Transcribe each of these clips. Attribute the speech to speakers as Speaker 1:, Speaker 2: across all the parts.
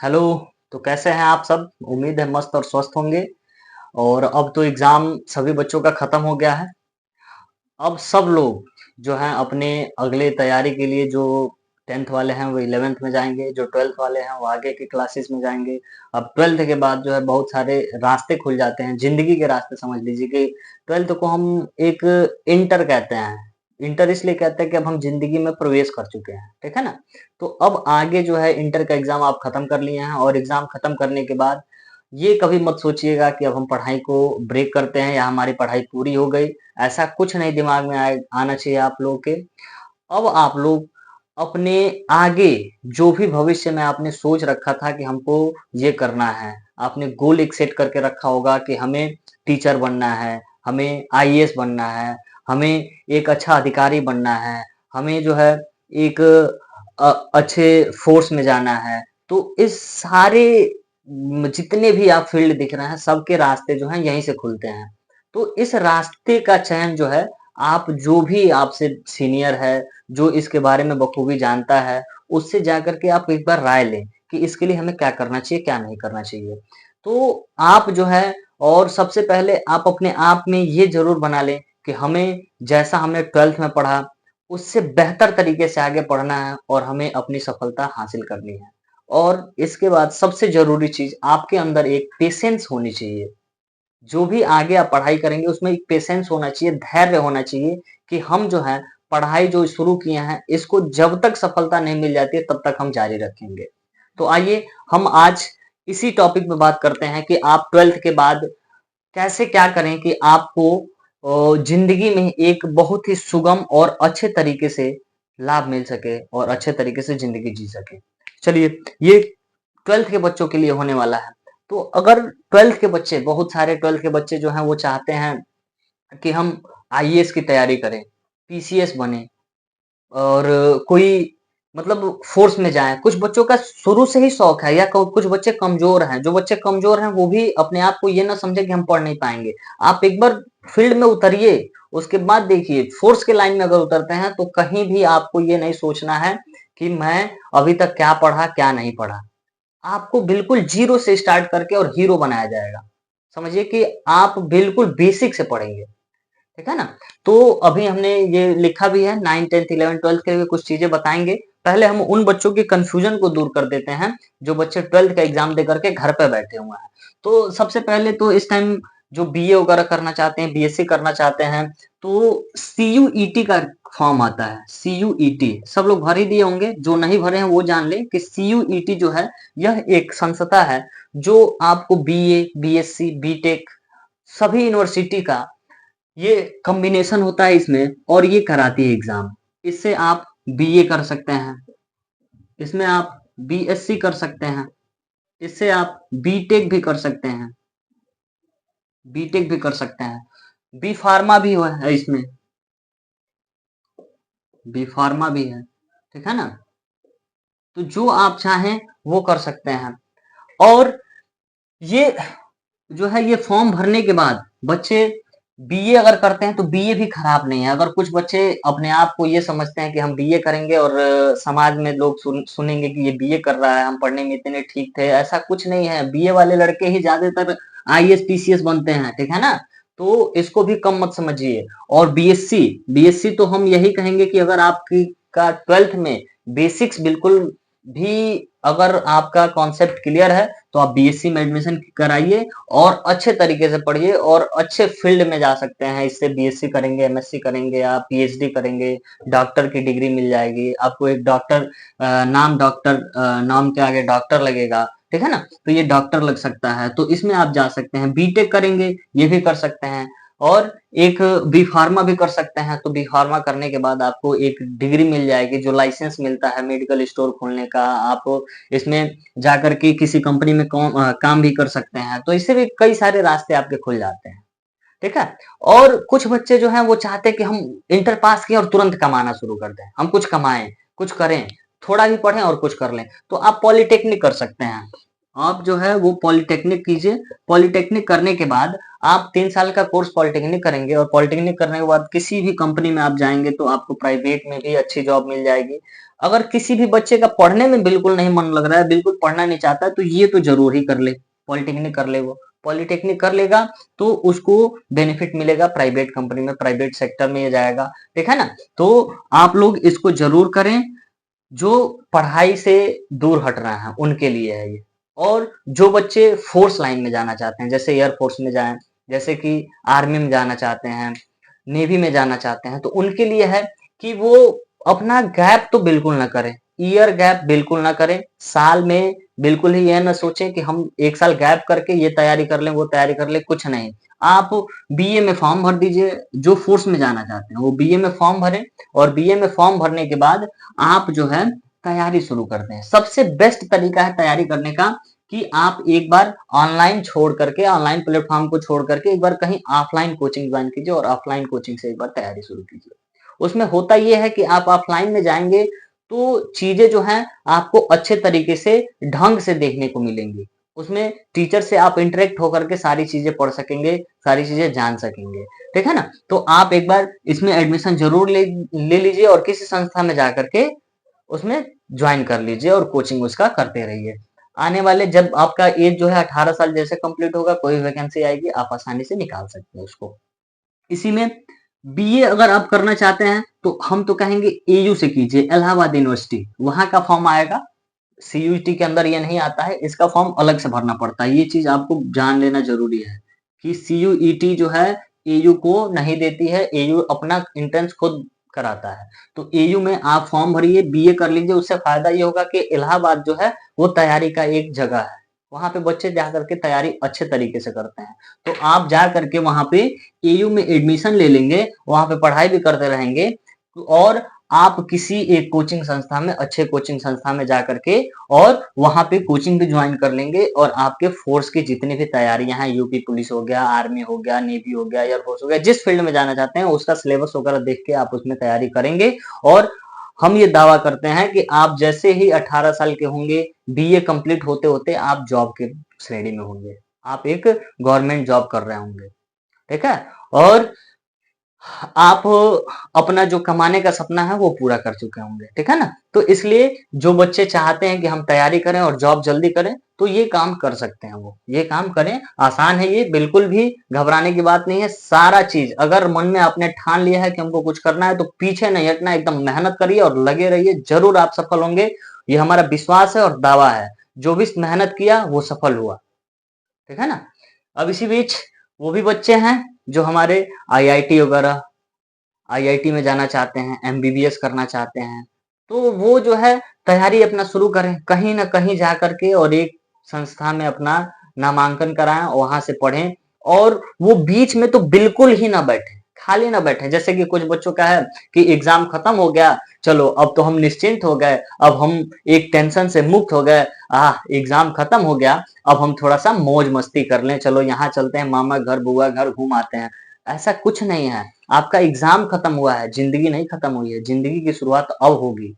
Speaker 1: Hello. तो कैसे हैं आप सब? उम्मीद है मस्त और स्वस्थ होंगे। और अब तो एग्जाम सभी बच्चों का खत्म हो गया है। अब सब लोग जो हैं अपने अगले तैयारी के लिए, जो 10th वाले हैं वो 11th में जाएंगे, जो 12th वाले हैं वो आगे की क्लासेस में जाएंगे। अब 12th के बाद जो है बहुत सारे रास्ते खुल जाते हैं, जिंदगी के रास्ते। समझ लीजिए कि 12th को हम एक इंटर कहते हैं। इंटर इसलिए कहते हैं कि अब हम जिंदगी में प्रवेश कर चुके हैं, ठीक है ना। तो अब आगे जो है इंटर का एग्जाम आप खत्म कर लिए हैं, और एग्जाम खत्म करने के बाद ये कभी मत सोचिएगा कि अब हम पढ़ाई को ब्रेक करते हैं या हमारी पढ़ाई पूरी हो गई। ऐसा कुछ नहीं दिमाग में आना चाहिए आप लोगों के। अब आप लोग अपने आगे जो भी भविष्य में आपने सोच रखा था कि हमको ये करना है, आपने गोल एक सेट करके रखा होगा कि हमें टीचर बनना है, हमें आईएएस बनना है, हमें एक अच्छा अधिकारी बनना है, हमें जो है एक अच्छे फोर्स में जाना है। तो इस सारे जितने भी आप फील्ड दिख रहे हैं, सबके रास्ते जो हैं यहीं से खुलते हैं। तो इस रास्ते का चयन जो है, आप जो भी आपसे सीनियर है, जो इसके बारे में बखूबी जानता है, उससे जाकर के आप एक बार राय लें कि इसके लिए हमें क्या करना चाहिए, क्या नहीं करना चाहिए। तो आप जो है, और सबसे पहले आप अपने आप में ये ज़रूर बना लें कि हमें जैसा हमने 12th में पढ़ा, उससे बेहतर तरीके से आगे पढ़ना है और हमें अपनी सफलता हासिल करनी है। और इसके बाद सबसे ज़रूरी चीज़, आपके अंदर एक पेशेंस होनी चाहिए। जो भी आगे आप पढ़ाई करेंगे उसमें एक पेशेंस होना चाहिए, धैर्य होना चाहिए कि हम जो है पढ़ाई जो शुरू किए हैं, इसको जब तक सफलता नहीं मिल जाती है तब तक हम जारी रखेंगे। तो आइए हम आज इसी टॉपिक पे बात करते हैं कि आप 12th के बाद कैसे क्या करें कि आपको जिंदगी में एक बहुत ही सुगम और अच्छे तरीके से लाभ मिल सके और अच्छे तरीके से जिंदगी जी सके। चलिए, ये 12th के बच्चों के लिए होने वाला है। तो अगर 12th के बच्चे, बहुत सारे 12th के बच्चे जो हैं वो चाहते हैं कि हम आईएएस की तैयारी करें, पीसीएस बने, और कोई मतलब फोर्स में जाएँ। कुछ बच्चों का शुरू से ही शौक है, या कुछ बच्चे कमज़ोर हैं। जो बच्चे कमज़ोर हैं वो भी अपने आप को ये ना समझें कि हम पढ़ नहीं पाएँगे। आप एक बार फील्ड में उतरिए, उसके बाद देखिए फोर्स के लाइन में अगर उतरते हैं तो कहीं भी आपको ये नहीं सोचना है कि मैं अभी तक क्या पढ़ा, क्या नहीं पढ़ा। आपको बिल्कुल ज़ीरो से स्टार्ट करके और हीरो बनाया जाएगा। समझिए कि आप बिल्कुल बेसिक से पढ़ेंगे। ठीक है ना? तो अभी हमने ये लिखा भी है, 9, 10, 11, 12 के लिए कुछ चीजें बताएंगे। पहले हम उन बच्चों की कंफ्यूजन को दूर कर देते हैं जो बच्चे 12th का एग्जाम दे करके घर पे बैठे हुए हैं। तो सबसे पहले तो इस टाइम जो बीए वगैरह करना चाहते हैं, बीएससी करना चाहते हैं, तो सीयूईटी का फॉर्म आता है। सीयूईटी सब लोग भर ही दिए होंगे, जो नहीं भरे हैं वो जान लें कि सीयूईटी जो है, यह एक संस्था है जो आपको बीए, बीएससी, बीटेक सभी यूनिवर्सिटी का ये कॉम्बिनेशन होता है इसमें, और ये कराती है एग्जाम। इससे आप बीए कर सकते हैं, इसमें आप बीएससी कर सकते हैं, इससे आप बीटेक भी कर सकते हैं, बीटेक भी कर सकते हैं, बी फार्मा भी है इसमें, बी फार्मा भी है। ठीक है ना? तो जो आप चाहें वो कर सकते हैं। और ये जो है, ये फॉर्म भरने के बाद बच्चे बीए अगर करते हैं तो बीए भी खराब नहीं है। अगर कुछ बच्चे अपने आप को ये समझते हैं कि हम बीए करेंगे और समाज में लोग सुनेंगे कि ये बीए कर रहा है, हम पढ़ने में इतने ठीक थे, ऐसा कुछ नहीं है। बीए वाले लड़के ही ज्यादातर आईएएस पीसीएस बनते हैं, ठीक है ना। तो इसको भी कम मत समझिए। और बीएससी, बीएससी तो हम यही कहेंगे कि अगर आपकी का 12th में बेसिक्स बिल्कुल भी, अगर आपका कॉन्सेप्ट क्लियर है तो आप बीएससी में एडमिशन कराइए और अच्छे तरीके से पढ़िए और अच्छे फील्ड में जा सकते हैं। इससे बीएससी करेंगे, एमएससी करेंगे, आप पीएचडी करेंगे, डॉक्टर की डिग्री मिल जाएगी आपको। एक डॉक्टर नाम के आगे डॉक्टर लगेगा, ठीक है ना। तो ये डॉक्टर लग सकता है, तो इसमें आप जा सकते हैं। बीटेक करेंगे, ये भी कर सकते हैं। और एक बी फार्मा भी कर सकते हैं। तो बी फार्मा करने के बाद आपको एक डिग्री मिल जाएगी, जो लाइसेंस मिलता है मेडिकल स्टोर खोलने का। आप इसमें जाकर के किसी कंपनी में काम भी कर सकते हैं। तो इससे भी कई सारे रास्ते आपके खुल जाते हैं, ठीक है। और कुछ बच्चे जो हैं वो चाहते हैं कि हम इंटर पास किए और तुरंत कमाना शुरू कर दें, हम कुछ कमाएं, कुछ करें, थोड़ा भी पढ़ें और कुछ कर लें। तो आप पॉलिटेक्निक कर सकते हैं। आप जो है वो पॉलिटेक्निक कीजिए। पॉलिटेक्निक करने के बाद आप 3 साल का कोर्स पॉलिटेक्निक करेंगे और पॉलिटेक्निक करने के बाद किसी भी कंपनी में आप जाएँगे तो आपको प्राइवेट में भी अच्छी जॉब मिल जाएगी। अगर किसी भी बच्चे का पढ़ने में बिल्कुल नहीं मन लग रहा है, बिल्कुल पढ़ना नहीं चाहता है, तो ये तो ज़रूर ही कर ले, पॉलिटेक्निक कर ले वो। पॉलिटेक्निक कर लेगा तो उसको बेनिफिट मिलेगा प्राइवेट कंपनी में, प्राइवेट सेक्टर में ये जाएगा, ठीक है ना? तो आप लोग इसको ज़रूर करें। जो पढ़ाई से दूर हट रहे हैं उनके लिए है ये। और जो बच्चे फोर्स लाइन में जाना चाहते हैं, जैसे एयर फोर्स में जाएं, जैसे कि आर्मी में जाना चाहते हैं, नेवी में जाना चाहते हैं, तो उनके लिए है कि वो अपना गैप तो बिल्कुल ना करें, ईयर गैप बिल्कुल ना करें। साल में बिल्कुल ही यह ना सोचें कि हम एक साल गैप करके ये तैयारी कर लें, वो तैयारी कर लें, कुछ नहीं। आप बीए में फॉर्म भर दीजिए, जो फोर्स में जाना चाहते हैं वो बीए में फॉर्म भरें, और बीए में फॉर्म भरने के बाद आप जो है तैयारी शुरू करते हैं। सबसे बेस्ट तरीका है तैयारी करने का कि आप एक बार ऑनलाइन छोड़ करके, ऑनलाइन प्लेटफॉर्म को छोड़ करके एक बार कहीं ऑफलाइन कोचिंग ज्वाइन कीजिए और ऑफलाइन कोचिंग से एक बार तैयारी शुरू कीजिए। उसमें होता यह है कि आप ऑफलाइन में जाएंगे तो चीजें जो हैं आपको अच्छे तरीके से, ढंग से देखने को मिलेंगी। उसमें टीचर से आप इंटरेक्ट होकर के सारी चीजें पढ़ सकेंगे, सारी चीजें जान सकेंगे, ठीक है ना? तो आप एक बार इसमें एडमिशन जरूर ले लीजिए और किसी संस्था में जाकर के उसमें ज्वाइन कर लीजिए और कोचिंग उसका करते रहिए। आने वाले जब आपका एज जो है 18 साल जैसे कंप्लीट होगा, कोई वैकेंसी आएगी, आप आसानी से निकाल सकते हैं उसको। इसी में बीए अगर आप करना चाहते हैं तो हम तो कहेंगे एयू से कीजिए, इलाहाबाद यूनिवर्सिटी, वहां का फॉर्म आएगा। सीयूईटी के अंदर ये नहीं आता है, इसका फॉर्म अलग से भरना पड़ता है। ये चीज आपको जान लेना जरूरी है कि सीयूईटी जो है एयू को नहीं देती है, एयू अपना एंट्रेंस खुद कराता है। तो एयू में आप फॉर्म भरिए, बीए कर लीजिए। उससे फायदा ये होगा कि इलाहाबाद जो है वो तैयारी का एक जगह है, वहां पे बच्चे जा करके तैयारी अच्छे तरीके से करते हैं। तो आप जा करके वहां पे एयू में एडमिशन ले लेंगे, वहां पे पढ़ाई भी करते रहेंगे, और आप किसी एक कोचिंग संस्था में, अच्छे कोचिंग संस्था में जाकर के और वहां पे कोचिंग भी ज्वाइन कर लेंगे, और आपके फोर्स की जितनी भी तैयारियां हैं, यूपी पुलिस हो गया, आर्मी हो गया, नेवी हो गया, एयरफोर्स हो गया, जिस फील्ड में जाना चाहते हैं उसका सिलेबस वगैरह देख के आप उसमें तैयारी करेंगे। और हम ये दावा करते हैं कि आप जैसे ही 18 साल के होंगे, बीए कंप्लीट होते होते आप जॉब के श्रेणी में होंगे, आप एक गवर्नमेंट जॉब कर रहे होंगे, ठीक है? और आप अपना जो कमाने का सपना है वो पूरा कर चुके होंगे, ठीक है ना? तो इसलिए जो बच्चे चाहते हैं कि हम तैयारी करें और जॉब जल्दी करें, तो ये काम कर सकते हैं वो। ये काम करें, आसान है ये, बिल्कुल भी घबराने की बात नहीं है। सारा चीज़ अगर मन में आपने ठान लिया है कि हमको कुछ करना है, तो पीछे नहीं हटना, एकदम मेहनत करिए और लगे रहिए, ज़रूर आप सफल होंगे। ये हमारा विश्वास है और दावा है। जो भी मेहनत किया वो सफल हुआ, ठीक है ना? अब इसी बीच वो भी बच्चे हैं जो हमारे आईआईटी वगैरह, आईआईटी में जाना चाहते हैं, एमबीबीएस करना चाहते हैं, तो वो जो है तैयारी अपना शुरू करें, कहीं ना कहीं जा करके और एक संस्था में अपना नामांकन कराएं, वहां से पढ़ें। और वो बीच में तो बिल्कुल ही ना बैठे, खाली ना बैठे। जैसे कि कुछ बच्चों का है कि एग्जाम खत्म हो गया, चलो अब तो हम निश्चिंत हो गए, अब हम एक टेंशन से मुक्त हो गए, एग्जाम खत्म हो गया, अब हम थोड़ा सा मौज मस्ती कर लें, चलो यहाँ चलते हैं मामा घर, बुआ घर, घूम आते हैं। ऐसा कुछ नहीं है। आपका एग्जाम खत्म हुआ है, जिंदगी नहीं खत्म हुई है, जिंदगी की शुरुआत अब होगी।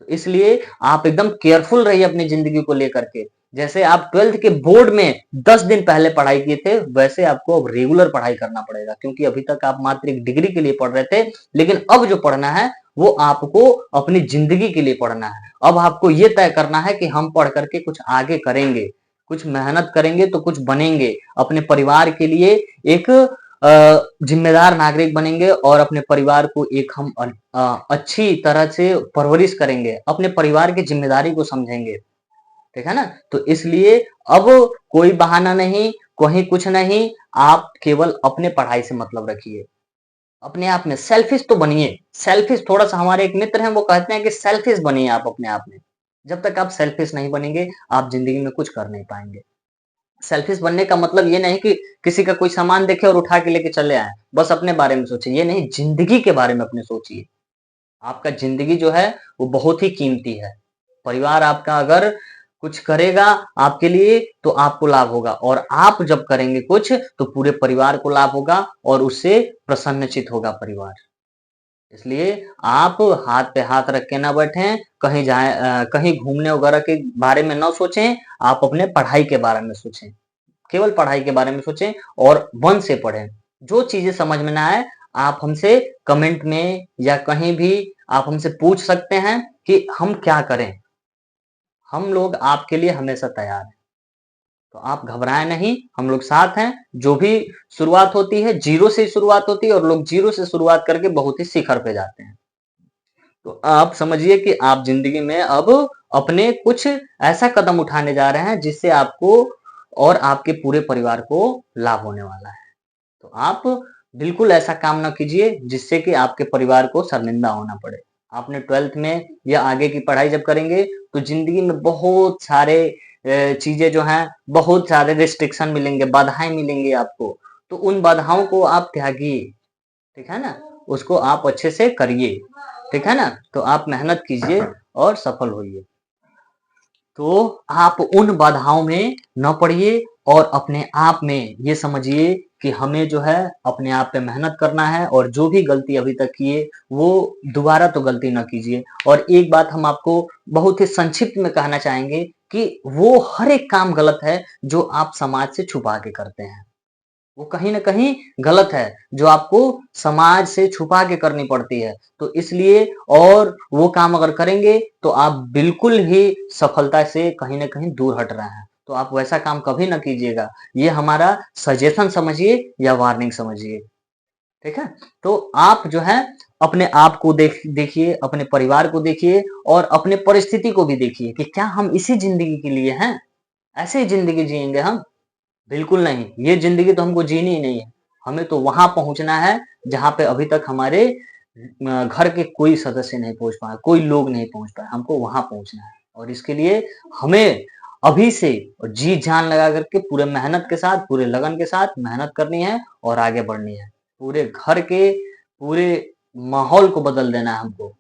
Speaker 1: तो इसलिए आप एकदम केयरफुल रहिए अपनी जिंदगी को लेकर के। जैसे आप 12th के बोर्ड में 10 दिन पहले पढ़ाई किए थे, वैसे आपको अब रेगुलर पढ़ाई करना पड़ेगा, क्योंकि अभी तक आप मात्र एक डिग्री के लिए पढ़ रहे थे, लेकिन अब जो पढ़ना है वो आपको अपनी जिंदगी के लिए पढ़ना है। अब आपको ये तय करना है कि हम पढ़ करके कुछ आगे करेंगे, कुछ मेहनत करेंगे तो कुछ बनेंगे, अपने परिवार के लिए एक जिम्मेदार नागरिक बनेंगे, और अपने परिवार को एक हम अच्छी तरह से परवरिश करेंगे, अपने परिवार की जिम्मेदारी को समझेंगे, ठीक है ना? तो इसलिए अब कोई बहाना नहीं, कोई कुछ नहीं, आप केवल अपने पढ़ाई से मतलब रखिए। अपने आप में सेल्फिश तो बनिए, सेल्फिश थोड़ा सा, हमारे एक मित्र हैं वो कहते हैं कि सेल्फिश बनिए आप अपने आप में। जब तक आप सेल्फिश नहीं बनेंगे, आप जिंदगी में कुछ कर नहीं पाएंगे। सेल्फिश बनने का मतलब ये नहीं कि किसी का कोई सामान देखे और उठा के लेके चले आए, बस अपने बारे में सोचिए। ये नहीं, जिंदगी के बारे में अपने सोचिए। आपका जिंदगी जो है वो बहुत ही कीमती है। परिवार आपका अगर कुछ करेगा आपके लिए तो आपको लाभ होगा, और आप जब करेंगे कुछ तो पूरे परिवार को लाभ होगा, और उससे प्रसन्नचित होगा परिवार। इसलिए आप हाथ पे हाथ रख के ना बैठें, कहीं जाए कहीं घूमने वगैरह के बारे में ना सोचें, आप अपने पढ़ाई के बारे में सोचें। केवल पढ़ाई के बारे में सोचें और मन से पढ़ें। जो चीज़ें समझ में ना आए, आप हमसे कमेंट में या कहीं भी आप हमसे पूछ सकते हैं कि हम क्या करें? हम लोग आपके लिए हमेशा तैयार हैं। तो आप घबराएँ नहीं, हम लोग साथ हैं। जो भी शुरुआत होती है, ज़ीरो से ही शुरुआत होती है और लोग ज़ीरो से शुरुआत करके बहुत ही शिखर पे जाते हैं। तो आप समझिए कि आप ज़िंदगी में अब अपने कुछ ऐसा कदम उठाने जा रहे हैं जिससे आपको और आपके पूरे परिवार को लाभ होने वाला है। तो आप बिल्कुल ऐसा काम ना कीजिए जिससे कि आपके परिवार को शर्मिंदा होना पड़े। आपने 12th में या आगे की पढ़ाई जब करेंगे तो ज़िंदगी में बहुत सारे चीज़ें जो हैं, बहुत सारे रिस्ट्रिक्शन मिलेंगे, बाधाएँ मिलेंगी आपको। तो उन बाधाओं को आप त्यागिए, ठीक है ना? उसको आप अच्छे से करिए, ठीक है ना? तो आप मेहनत कीजिए और सफल होइए। तो आप उन बाधाओं में न पड़िए और अपने आप में ये समझिए कि हमें जो है अपने आप पे मेहनत करना है और जो भी गलती अभी तक किए वो दोबारा तो गलती ना कीजिए। और एक बात हम आपको बहुत ही संक्षिप्त में कहना चाहेंगे कि वो हर एक काम गलत है जो आप समाज से छुपा के करते हैं। वो कहीं न कहीं गलत है, जो आपको समाज से छुपा के करनी पड़ती है। तो इसलिए और वो काम अगर करेंगे, तो आप बिल्कुल ही सफलता से कहीं न कहीं दूर हट रहे हैं। तो आप वैसा काम कभी ना कीजिएगा। ये हमारा सजेशन समझिए या वार्निंग समझिए, ठीक है? तो आप जो है अपने आप को देखिए, अपने परिवार को देखिए और अपने परिस्थिति को भी देखिए कि क्या हम इसी ज़िंदगी के लिए हैं? ऐसे ही ज़िंदगी जिएँगे हम? बिल्कुल नहीं, ये ज़िंदगी तो हमको जीनी ही नहीं है। हमें तो वहाँ पहुँचना है, जहाँ पे अभी तक हमारे घर के कोई सदस्य नहीं पहुँच पाए, कोई लोग नहीं पहुँच पाए, हमको वहाँ पहुँचना है। और इसके लिए हमें अभी से जी-जान लगा करके पूरे मेहनत के साथ, पूरे लगन के साथ मेहनत करनी है और आगे बढ़नी है। पूरे घर के, पूरे माहौल को बदल देना है हमको।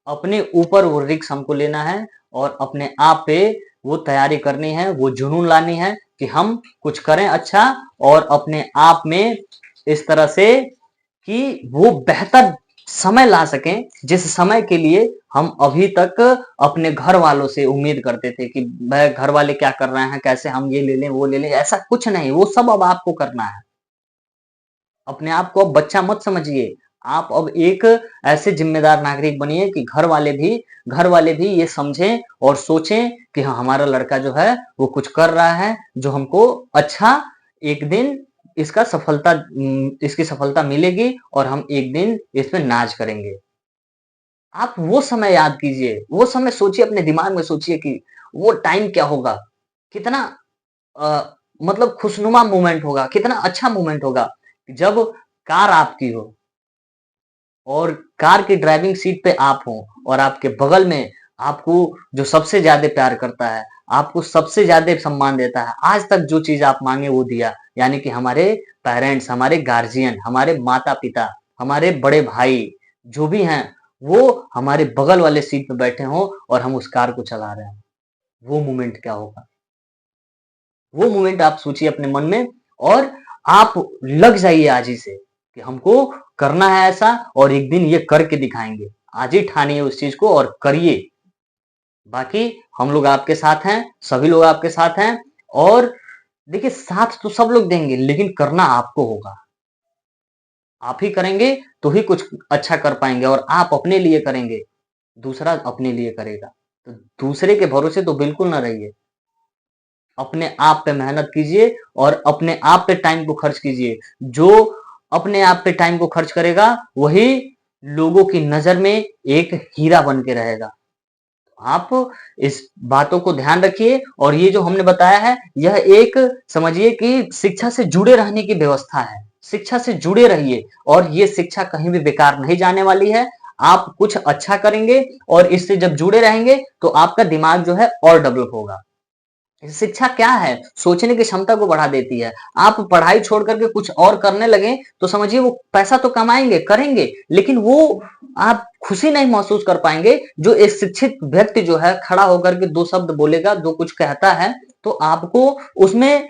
Speaker 1: अपने ऊपर वो रिस्क हमको लेना है और अपने आप पे वो तैयारी करनी है, वो जुनून लानी है कि हम कुछ करें अच्छा और अपने आप में इस तरह से कि वो बेहतर समय ला सकें, जिस समय के लिए हम अभी तक अपने घर वालों से उम्मीद करते थे कि भाई घर वाले क्या कर रहे हैं, कैसे हम ये ले लें, वो ले लें, ऐसा कुछ नहीं, वो सब अब आपको करना है। अपने आप को अब बच्चा मत समझिए। आप अब एक ऐसे ज़िम्मेदार नागरिक बनिए कि घर वाले भी ये समझें और सोचें कि हाँ, हमारा लड़का जो है वो कुछ कर रहा है, जो हमको अच्छा एक दिन इसकी सफलता मिलेगी और हम एक दिन इस पे नाज़ करेंगे। आप वो समय याद कीजिए, वो समय सोचिए, अपने दिमाग में सोचिए कि वो टाइम क्या होगा? कितना मतलब खुशनुमा मोमेंट होगा, कितना अच्छा मोमेंट होगा, जब कार आपकी हो और कार की ड्राइविंग सीट पे आप हो और आपके बगल में आपको जो सबसे ज़्यादा प्यार करता है, आपको सबसे ज़्यादा सम्मान देता है, आज तक जो चीज़ आप माँगे वो दिया, यानी कि हमारे पेरेंट्स, हमारे गार्जियन, हमारे माता-पिता, हमारे बड़े भाई, जो भी हैं, वो हमारे बगल वाले सीट पे बैठे हों और हम उस कार को चला रहे हों, वो मोमेंट क्या होगा? वो मोमेंट आप सोचिए अपने मन में और आप लग जाइए आज ही से कि हमको करना है ऐसा और एक दिन ये करके दिखाएँगे। आज ही ठानिए उस चीज़ को और करिए। बाकी हम लोग आपके साथ हैं, सभी लोग आपके साथ हैं और देखिए साथ तो सब लोग देंगे लेकिन करना आपको होगा। आप ही करेंगे तो ही कुछ अच्छा कर पाएँगे और आप अपने लिए करेंगे, दूसरा अपने लिए करेगा। तो दूसरे के भरोसे तो बिल्कुल ना रहिए। अपने आप पे मेहनत कीजिए और अपने आप पे टाइम को खर्च कीजिए। जो अपने आप पे टाइम को खर्च करेगा, वही लोगों की नज़र में एक हीरा बन के रहेगा। आप इस बातों को ध्यान रखिए और ये जो हमने बताया है, यह एक समझिए कि शिक्षा से जुड़े रहने की व्यवस्था है। शिक्षा से जुड़े रहिए और ये शिक्षा कहीं भी बेकार नहीं जाने वाली है। आप कुछ अच्छा करेंगे और इससे जब जुड़े रहेंगे, तो आपका दिमाग जो है और डेवलप होगा। शिक्षा क्या है? सोचने की क्षमता को बढ़ा देती है। आप पढ़ाई छोड़ कर के कुछ और करने लगें, तो समझिए वो पैसा तो कमाएँगे, करेंगे, लेकिन वो आप खुशी नहीं महसूस कर पाएँगे, जो एक शिक्षित व्यक्ति जो है खड़ा होकर के 2 शब्द बोलेगा, जो कुछ कहता है, तो आपको उसमें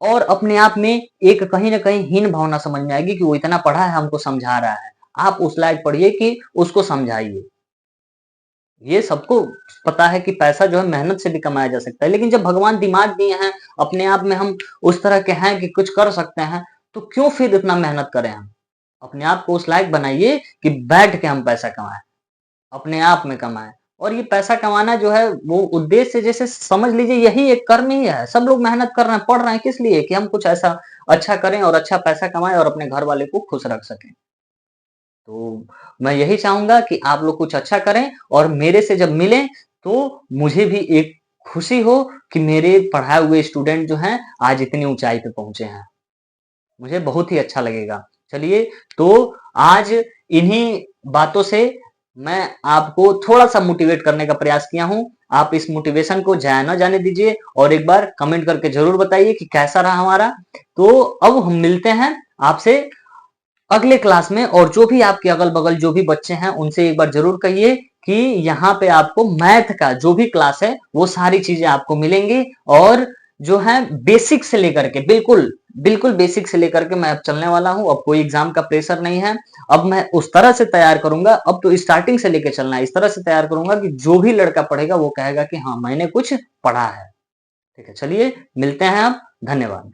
Speaker 1: और अपने आप में एक कहीं न कहीं हीन भावना समझ में आएगी कि वो इतना पढ़ा है, हमको समझा रहा है। आप उस लायक पढ़िए कि उसको समझाइए। ये सबको पता है कि पैसा जो है मेहनत से भी कमाया जा सकता है, लेकिन जब भगवान दिमाग दिए हैं, अपने आप में हम उस तरह के हैं कि कुछ कर सकते हैं, तो क्यों फिर इतना मेहनत करें हम? अपने आप को उस लायक बनाइए कि बैठ के हम पैसा कमाएँ, अपने आप में कमाएँ। और ये पैसा कमाना जो है वो उद्देश्य जैसे समझ लीजिए यही एक कर्म ही है। सब लोग मेहनत कर रहे हैं, पढ़ रहे हैं किस लिए? कि हम कुछ ऐसा अच्छा करें और अच्छा पैसा कमाएँ और अपने घर वाले को खुश रख सकें। तो मैं यही चाहूँगा कि आप लोग कुछ अच्छा करें और मेरे से जब मिलें तो मुझे भी एक खुशी हो कि मेरे पढ़ाए हुए स्टूडेंट जो हैं आज इतनी ऊँचाई पे पहुँचे हैं। मुझे बहुत ही अच्छा लगेगा। चलिए, तो आज इन्हीं बातों से मैं आपको थोड़ा-सा मोटिवेट करने का प्रयास किया हूँ। आप इस मोटिवेशन को जाया ना जाने दीजिए और एक बार कमेंट करके ज़रूर बताइए कि कैसा रहा हमारा। तो अब हम मिलते हैं आपसे अगले क्लास में, और जो भी आपके अगल-बगल जो भी बच्चे हैं उनसे एक बार ज़रूर कहिए कि यहाँ पे आपको मैथ का जो भी क्लास है वो सारी चीज़ें आपको मिलेंगी, और जो है बेसिक से लेकर के बिल्कुल बेसिक से लेकर के मैं अब चलने वाला हूँ। अब कोई एग्ज़ाम का प्रेशर नहीं है। अब मैं उस तरह से तैयार करूँगा, अब तो स्टार्टिंग से लेके चलना है। इस तरह से तैयार करूँगा कि जो भी लड़का पढ़ेगा वो कहेगा कि हाँ, मैंने कुछ पढ़ा है। ठीक है, चलिए मिलते हैं अब। धन्यवाद।